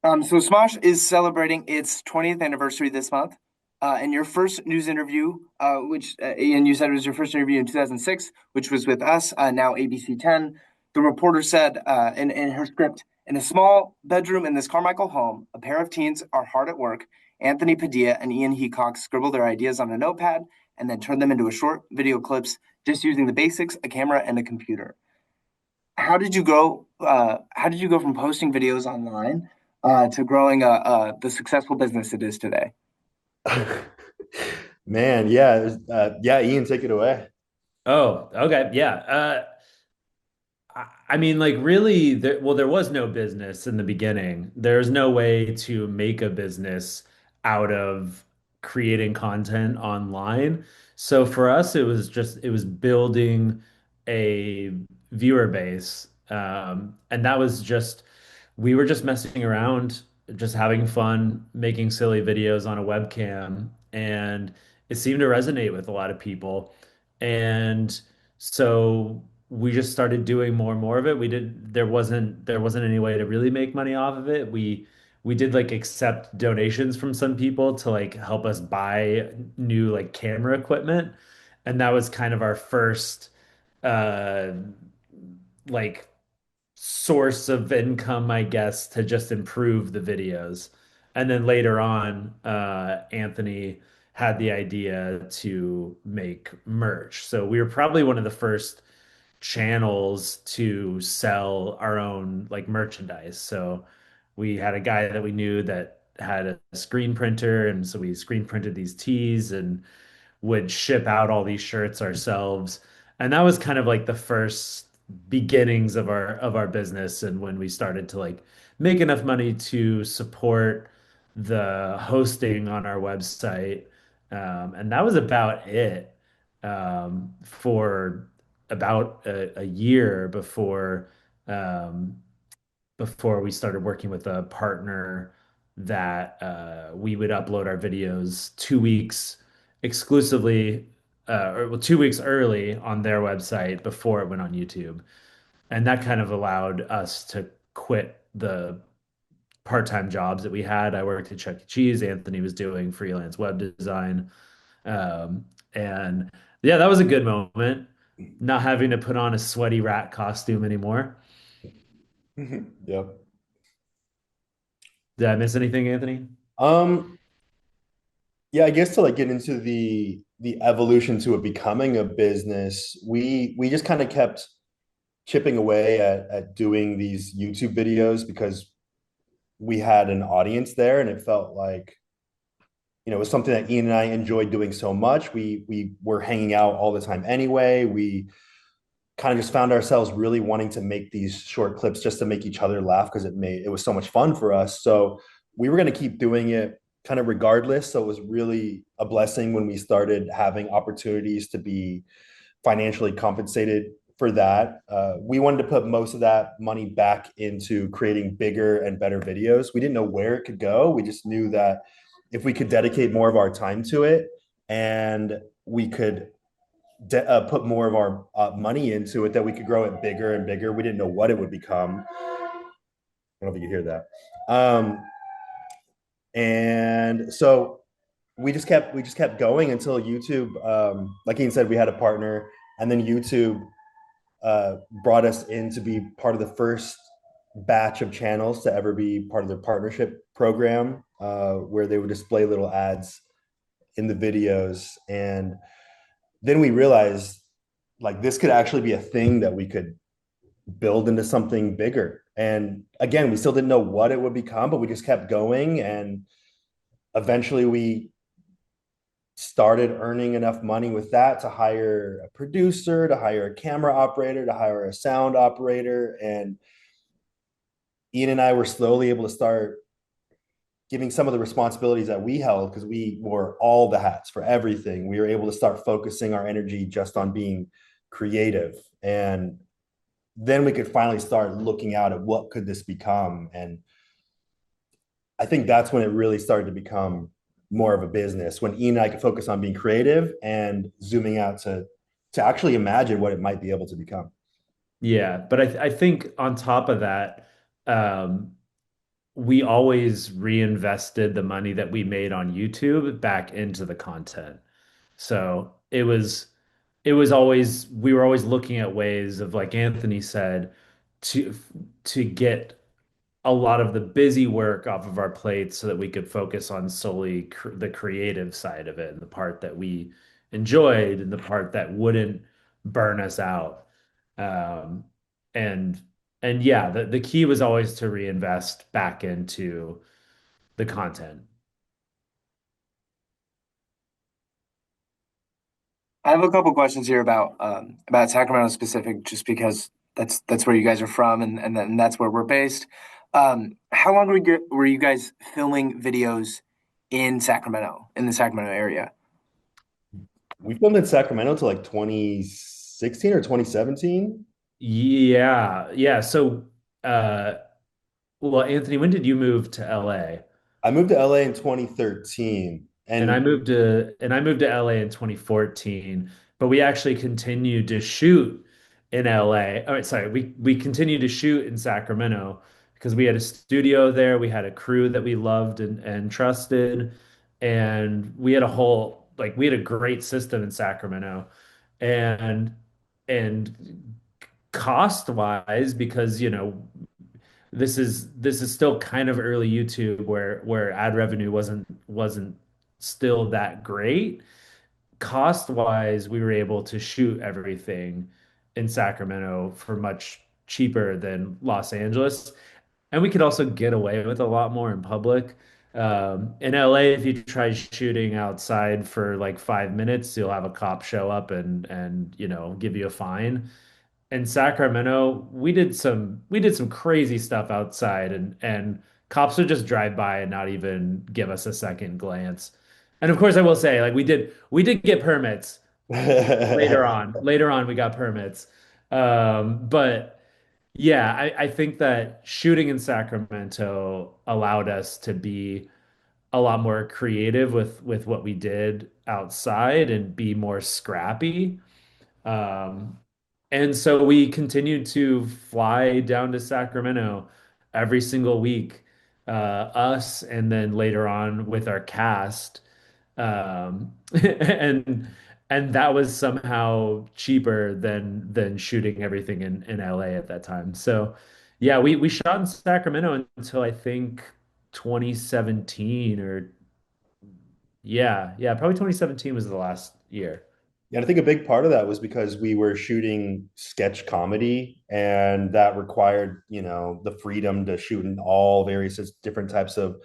So Smosh is celebrating its 20th anniversary this month. And your first news interview, which Ian, you said was your first interview in 2006, which was with us, now ABC 10. The reporter said in her script, in a small bedroom in this Carmichael home, a pair of teens are hard at work. Anthony Padilla and Ian Hecox scribble their ideas on a notepad and then turn them into a short video clips just using the basics, a camera, and a computer. How did you go from posting videos online to growing the successful business it is today? Man, yeah, yeah, Ian, take it away. Oh, okay. Yeah. I mean, like really, there was no business in the beginning. There's no way to make a business out of creating content online. So for us, it was building a viewer base. And that was just, we were just messing around, just having fun, making silly videos on a webcam. And it seemed to resonate with a lot of people. And so we just started doing more and more of it. There wasn't any way to really make money off of it. We did like accept donations from some people to like help us buy new like camera equipment. And that was kind of our first uh like source of income, I guess, to just improve the videos. And then later on, Anthony had the idea to make merch. So we were probably one of the first channels to sell our own like merchandise. So we had a guy that we knew that had a screen printer, and so we screen printed these tees and would ship out all these shirts ourselves. And that was kind of like the first beginnings of our business and when we started to like make enough money to support the hosting on our website. And that was about it for about a year um, before we started working with a partner that we would upload our videos 2 weeks exclusively, or well, 2 weeks early on their website before it went on YouTube. And that kind of allowed us to quit the part-time jobs that we had. I worked at Chuck E. Cheese. Anthony was doing freelance web design. And yeah, that was a good moment, not having to put on a sweaty rat costume anymore. Yep. Did I miss anything, Anthony? Um, yeah, I guess to like get into the evolution to it becoming a business, we just kind of kept chipping away at doing these YouTube videos because we had an audience there and it felt like, it was something that Ian and I enjoyed doing so much. We were hanging out all the time anyway. We kind of just found ourselves really wanting to make these short clips just to make each other laugh because it was so much fun for us. So we were going to keep doing it kind of regardless. So it was really a blessing when we started having opportunities to be financially compensated for that. We wanted to put most of that money back into creating bigger and better videos. We didn't know where it could go. We just knew that if we could dedicate more of our time to it and we could put more of our money into it, that we could grow it bigger and bigger. We didn't know what it would become. I don't know if you hear that. And so we just kept going until YouTube, like Ian said, we had a partner, and then YouTube brought us in to be part of the first batch of channels to ever be part of their partnership program, where they would display little ads in the videos. And then we realized like this could actually be a thing that we could build into something bigger. And again, we still didn't know what it would become, but we just kept going. And eventually we started earning enough money with that to hire a producer, to hire a camera operator, to hire a sound operator. And Ian and I were slowly able to start giving some of the responsibilities that we held because we wore all the hats for everything. We were able to start focusing our energy just on being creative. And then we could finally start looking out at what could this become. And I think that's when it really started to become more of a business, when Ian and I could focus on being creative and zooming out to actually imagine what it might be able to become. Yeah, but I think on top of that, um, we always reinvested the money that we made on YouTube back into the content. So it was always we were always looking at ways of, like Anthony said, to to get a lot of the busy work off of our plates so that we could focus on solely the creative side of it and the part that we enjoyed and the part that wouldn't burn us out. Um, and and yeah, the key was always to reinvest back into the content. I have a couple questions here about Sacramento specific, just because that's where you guys are from, and that's where we're based. How long were you guys filming videos in Sacramento, in the Sacramento area? We filmed in Sacramento to like 2016 or 2017. Yeah, yeah. So, uh, well, Anthony, when did you move to LA? I moved to LA in 2013, And and I moved to LA in 2014, but we actually continued to shoot in LA. Oh, sorry, we continued to shoot in Sacramento because we had a studio there, we had a crew that we loved and trusted, and we had a whole like we had a great system in Sacramento. And and cost wise, because this is still kind of early YouTube where ad revenue wasn't still that great. Cost wise, we were able to shoot everything in Sacramento for much cheaper than Los Angeles. And we could also get away with a lot more in public. In LA, if you try shooting outside for like 5 minutes, you'll have a cop show up and give you a fine. In Sacramento, we did some crazy stuff outside, and cops would just drive by and not even give us a second glance. And of course, I will say, like we did get permits later yeah, on. Later on, we got permits. But yeah, I think that shooting in Sacramento allowed us to be a lot more creative with what we did outside and be more scrappy. Um, and so we continued to fly down to Sacramento every single week, us, and then later on with our cast. And that was somehow cheaper than shooting everything in LA at that time. So yeah, we shot in Sacramento until I think 2017 or yeah, probably 2017 was the last year. I think a big part of that was because we were shooting sketch comedy, and that required, the freedom to shoot in all various different types of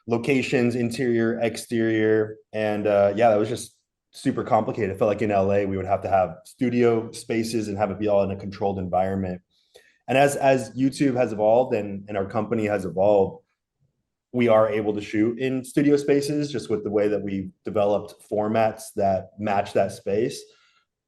locations, interior, exterior, and yeah, that was just super complicated. I felt like in LA we would have to have studio spaces and have it be all in a controlled environment. And as YouTube has evolved and our company has evolved, we are able to shoot in studio spaces just with the way that we developed formats that match that space.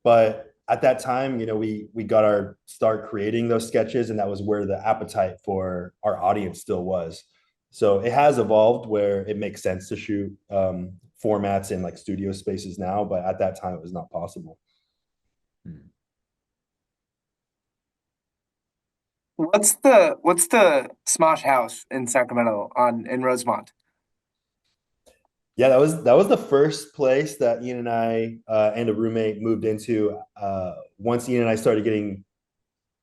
But at that time, we got our start creating those sketches, and that was where the appetite for our audience still was. So it has evolved where it makes sense to shoot formats in like studio spaces now, but at that time it was not possible. Hmm. What's the Smosh house in Sacramento in Rosemont? Yeah, that was the first place that Ian and I and a roommate moved into. Once Ian and I started getting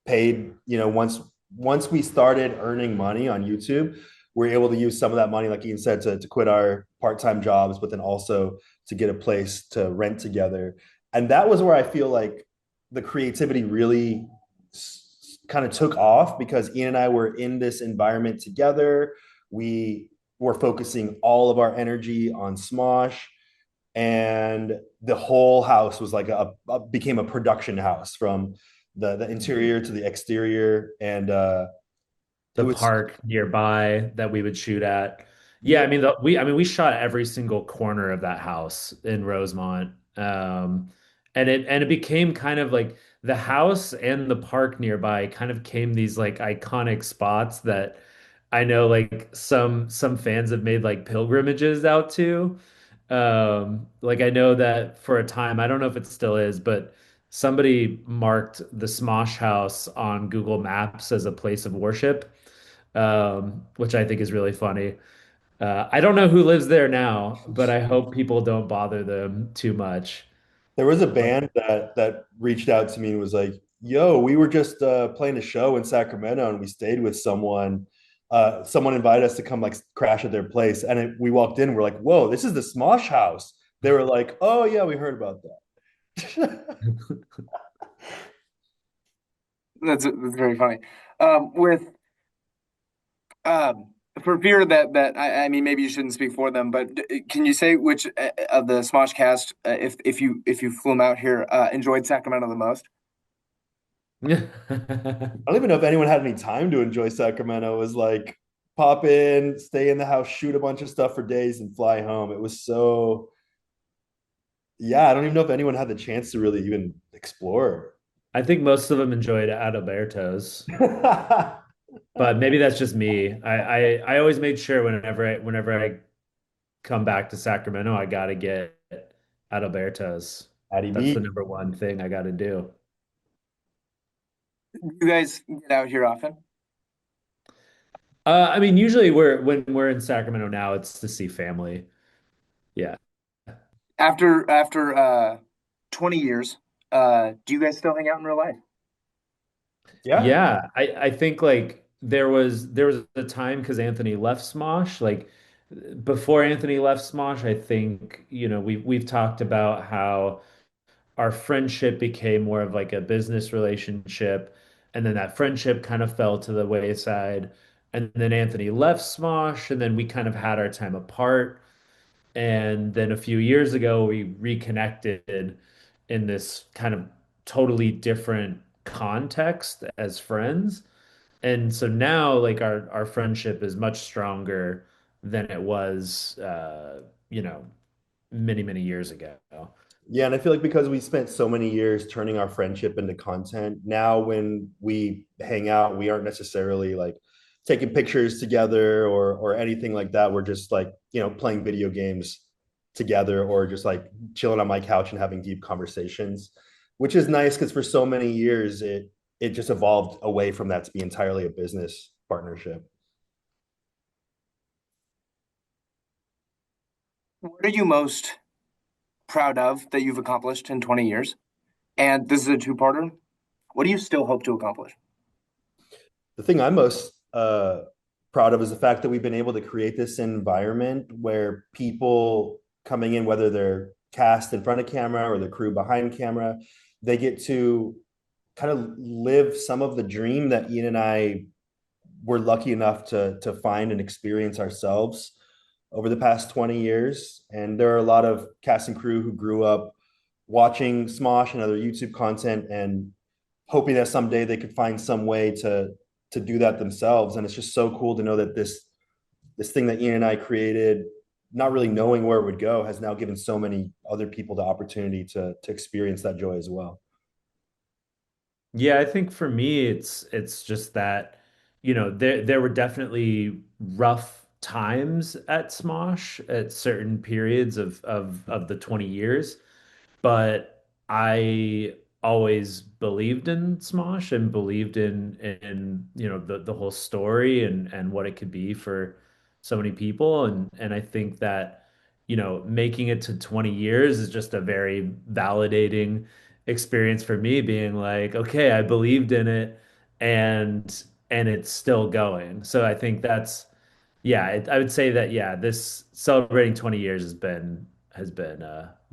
paid, once we started earning money on YouTube, we are able to use some of that money, like Ian said, to quit our part-time jobs, but then also to get a place to rent together. And that was where I feel like the creativity really kind of took off, because Ian and I were in this environment together. We were focusing all of our energy on Smosh, and the whole house was like became a production house, from the interior to the exterior, and it The was park nearby that we would shoot at. Yeah, yeah. I mean we shot every single corner of that house in Rosemont. And it became kind of like the house and the park nearby kind of came these like iconic spots that I know like some fans have made like pilgrimages out to. Like I know that for a time, I don't know if it still is, but somebody marked the Smosh house on Google Maps as a place of worship. which I think is really funny. I don't know who lives there now, but I hope people don't bother them too much. There was a But band that reached out to me and was like, "Yo, we were just playing a show in Sacramento, and we stayed with someone. Someone invited us to come like crash at their place, and we walked in. We're like, whoa, this is the Smosh house." They were like, "Oh yeah, we heard about that." That's very funny. With for fear that I mean maybe you shouldn't speak for them, but can you say which of the Smosh cast, if you flew them out here, enjoyed Sacramento the most? I don't even know if anyone had any time to enjoy Sacramento. It was like pop in, stay in the house, shoot a bunch of stuff for days, and fly home. It was so, yeah, I don't even know if anyone had the chance to really even explore. I think most of them enjoyed Adalberto's, but maybe that's just me. I always made sure whenever I come back to Sacramento, I gotta get Adalberto's. Addy That's the B. number one thing I gotta do. You guys get out here often? I mean, usually when we're in Sacramento now, it's to see family. Yeah. After 20 years, do you guys still hang out in real life? Yeah. Yeah, I think like there was a time because Anthony left Smosh. Like before Anthony left Smosh, I think, we've talked about how our friendship became more of like a business relationship, and then that friendship kind of fell to the wayside. And then Anthony left Smosh, and then we kind of had our time apart. And then a few years ago, we reconnected in this kind of totally different context as friends. And so now, like our friendship is much stronger than it was, many, many years ago. Yeah, and I feel like because we spent so many years turning our friendship into content, now when we hang out, we aren't necessarily like taking pictures together or anything like that. We're just like, playing video games together or just like chilling on my couch and having deep conversations, which is nice because for so many years it just evolved away from that to be entirely a business partnership. What are you most proud of that you've accomplished in 20 years? And this is a two-parter. What do you still hope to accomplish? The thing I'm most proud of is the fact that we've been able to create this environment where people coming in, whether they're cast in front of camera or the crew behind camera, they get to kind of live some of the dream that Ian and I were lucky enough to find and experience ourselves over the past 20 years. And there are a lot of cast and crew who grew up watching Smosh and other YouTube content and hoping that someday they could find some way to do that themselves. And it's just so cool to know that this thing that Ian and I created, not really knowing where it would go, has now given so many other people the opportunity to experience that joy as well. Yeah, I think for me, it's just that, there were definitely rough times at Smosh at certain periods of the 20 years. But I always believed in Smosh and believed in the whole story and what it could be for so many people. And I think that, making it to 20 years is just a very validating experience for me, being like, okay, I believed in it and it's still going. So I think that's, yeah, I would say that, yeah, this celebrating 20 years has been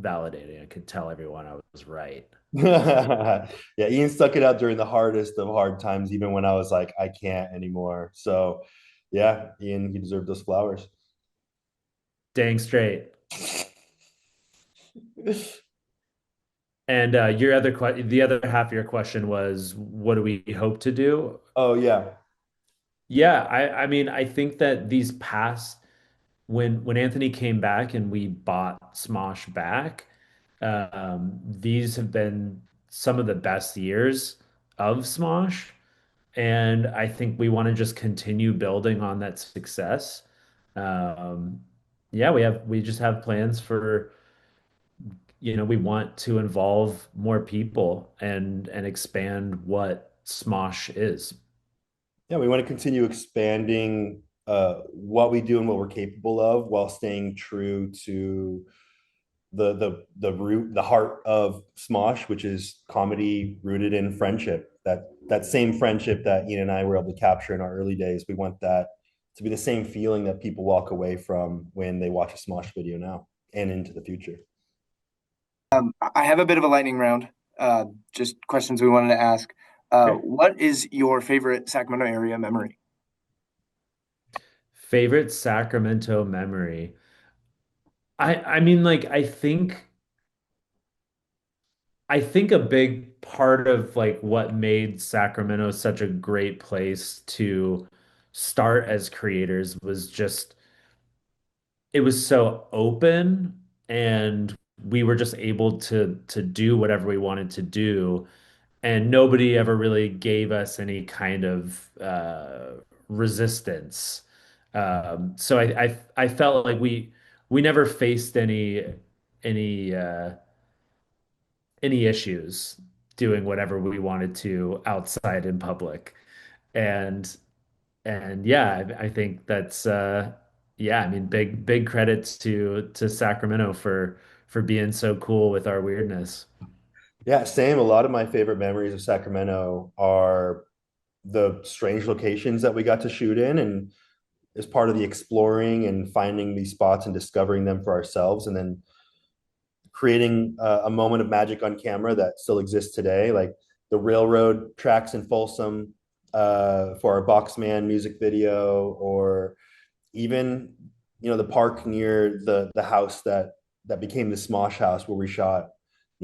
validating. I could tell everyone I was right. Yeah, Ian stuck it out during the hardest of hard times, even when I was like, I can't anymore. So, yeah, Ian, he deserved those flowers. Dang straight. And the other half of your question was, what do we hope to do? Oh, yeah. Yeah, I mean, I think that these past when Anthony came back and we bought Smosh back, these have been some of the best years of Smosh. And I think we want to just continue building on that success. Um, yeah, we just have plans for, we want to involve more people and expand what Smosh is. Yeah, we want to continue expanding what we do and what we're capable of while staying true to the heart of Smosh, which is comedy rooted in friendship. That same friendship that Ian and I were able to capture in our early days. We want that to be the same feeling that people walk away from when they watch a Smosh video now and into the future. I have a bit of a lightning round, just questions we wanted to ask. Okay. What is your favorite Sacramento area memory? Favorite Sacramento memory. I mean like I think a big part of like what made Sacramento such a great place to start as creators was just it was so open and we were just able to do whatever we wanted to do and nobody ever really gave us any kind of resistance. So I felt like we never faced any any issues doing whatever we wanted to outside in public. And and yeah, I think that's yeah, I mean big credits to Sacramento for being so cool with our weirdness. Yeah, same. A lot of my favorite memories of Sacramento are the strange locations that we got to shoot in, and as part of the exploring and finding these spots and discovering them for ourselves, and then creating a moment of magic on camera that still exists today, like the railroad tracks in Folsom for our Boxman music video, or even the park near the house that became the Smosh house where we shot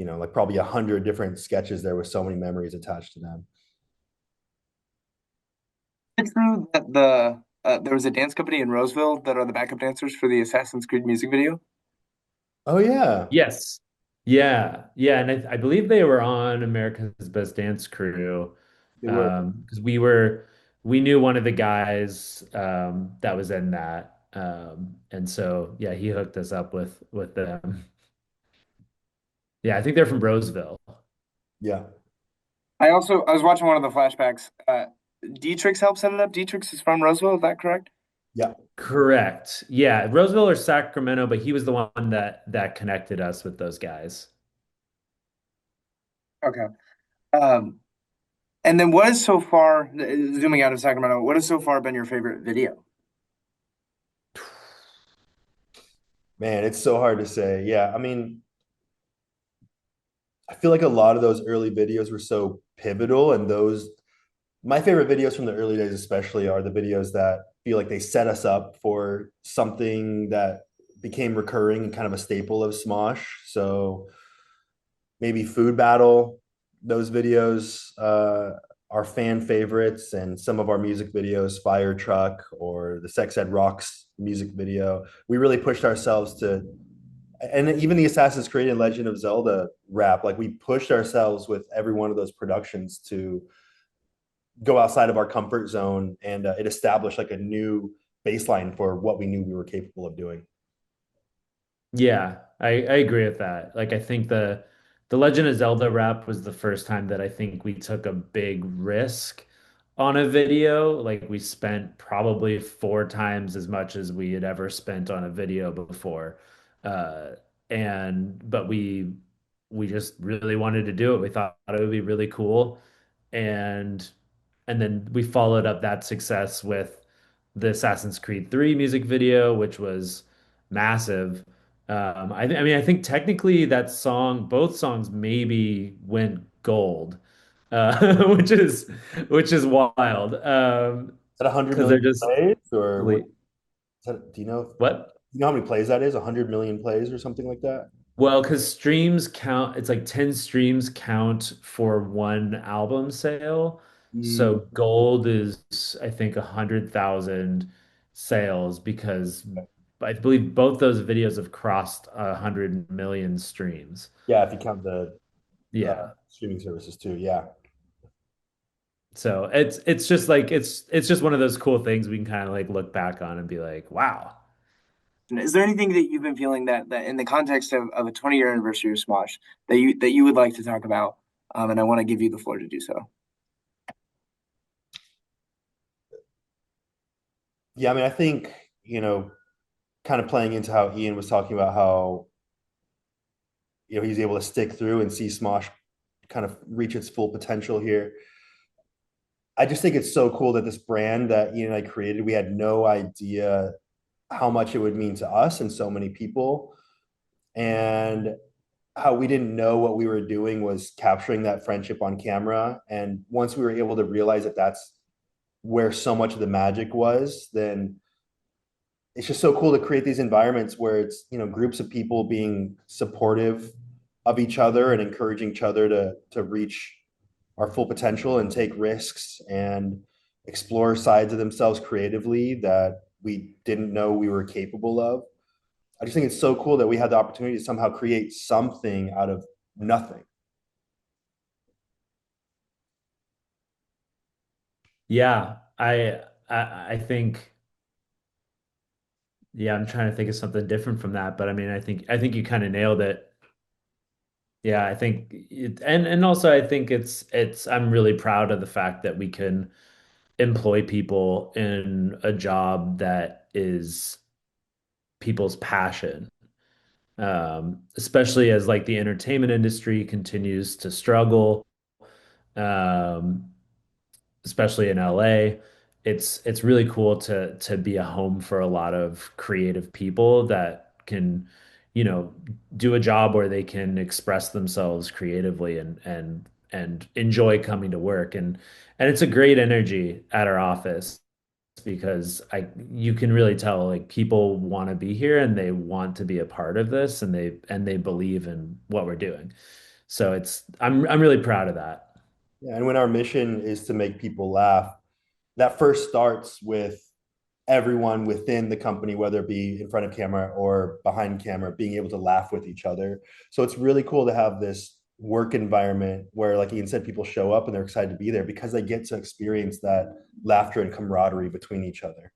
like probably 100 different sketches there with so many memories attached to them. Is it true that there was a dance company in Roseville that are the backup dancers for the Assassin's Creed music video? Oh yeah, Yes. Yeah. Yeah. And I believe they were on America's Best Dance Crew. they were. Because we knew one of the guys that was in that. And so yeah, he hooked us up with them. Yeah, I think they're from Roseville. Yeah, I was watching one of the flashbacks. Dietrich's helped set it up. Dietrich's is from Roseville, is that correct? yeah. Correct. Yeah, Roseville or Sacramento, but he was the one that connected us with those guys. Okay. Um, and then what is so far, zooming out of Sacramento, what has so far been your favorite video? Man, it's so hard to say. Yeah, I mean, I feel like a lot of those early videos were so pivotal, and those my favorite videos from the early days especially are the videos that feel like they set us up for something that became recurring and kind of a staple of Smosh. So maybe Food Battle, those videos are fan favorites, and some of our music videos, Fire Truck or the Sex Ed Rocks music video, we really pushed ourselves to, and even the Assassin's Creed and Legend of Zelda rap, like we pushed ourselves with every one of those productions to go outside of our comfort zone, and it established like a new baseline for what we knew we were capable of doing. Yeah, I agree with that. Like I think the Legend of Zelda rap was the first time that I think we took a big risk on a video. Like we spent probably 4 times as much as we had ever spent on a video before. Uh and but we just really wanted to do it. We thought it would be really cool. And and then we followed up that success with the Assassin's Creed 3 music video, which was massive. I mean, I think technically both songs maybe went gold, which is wild. Is that 100 Because they're million just plays, or what? really Is that, what? do you know how many plays that is? 100 million plays or something like that? Well, because streams count, it's like 10 streams count for one album sale. Mm, So gold is, I think, 100,000 sales because I believe both those videos have crossed 100 million streams. yeah, if you count the Yeah. streaming services too. Yeah. So it's just like it's just one of those cool things we can kind of like look back on and be like, wow. Is there anything that you've been feeling that in the context of a 20-year anniversary of Smosh that you would like to talk about? And I want to give you the floor to do so. Yeah, I mean, I think, kind of playing into how Ian was talking about how, he's able to stick through and see Smosh kind of reach its full potential here. I just think it's so cool that this brand that Ian and I created, we had no idea how much it would mean to us and so many people. And how we didn't know what we were doing was capturing that friendship on camera. And once we were able to realize that that's where so much of the magic was, then it's just so cool to create these environments where it's, groups of people being supportive of each other and encouraging each other to reach our full potential and take risks and explore sides of themselves creatively that we didn't know we were capable of. I just think it's so cool that we had the opportunity to somehow create something out of nothing. Yeah, I think, yeah, I'm trying to think of something different from that, but I mean, I think you kind of nailed it. Yeah, I think and also I think I'm really proud of the fact that we can employ people in a job that is people's passion. Especially as like the entertainment industry continues to struggle. Um, especially in LA. It's really cool to be a home for a lot of creative people that can, you know, do a job where they can express themselves creatively and enjoy coming to work. And it's a great energy at our office because I you can really tell like people want to be here and they want to be a part of this and they believe in what we're doing. So I'm really proud of that. Yeah, and when our mission is to make people laugh, that first starts with everyone within the company, whether it be in front of camera or behind camera, being able to laugh with each other. So it's really cool to have this work environment where, like Ian said, people show up and they're excited to be there because they get to experience that laughter and camaraderie between each other.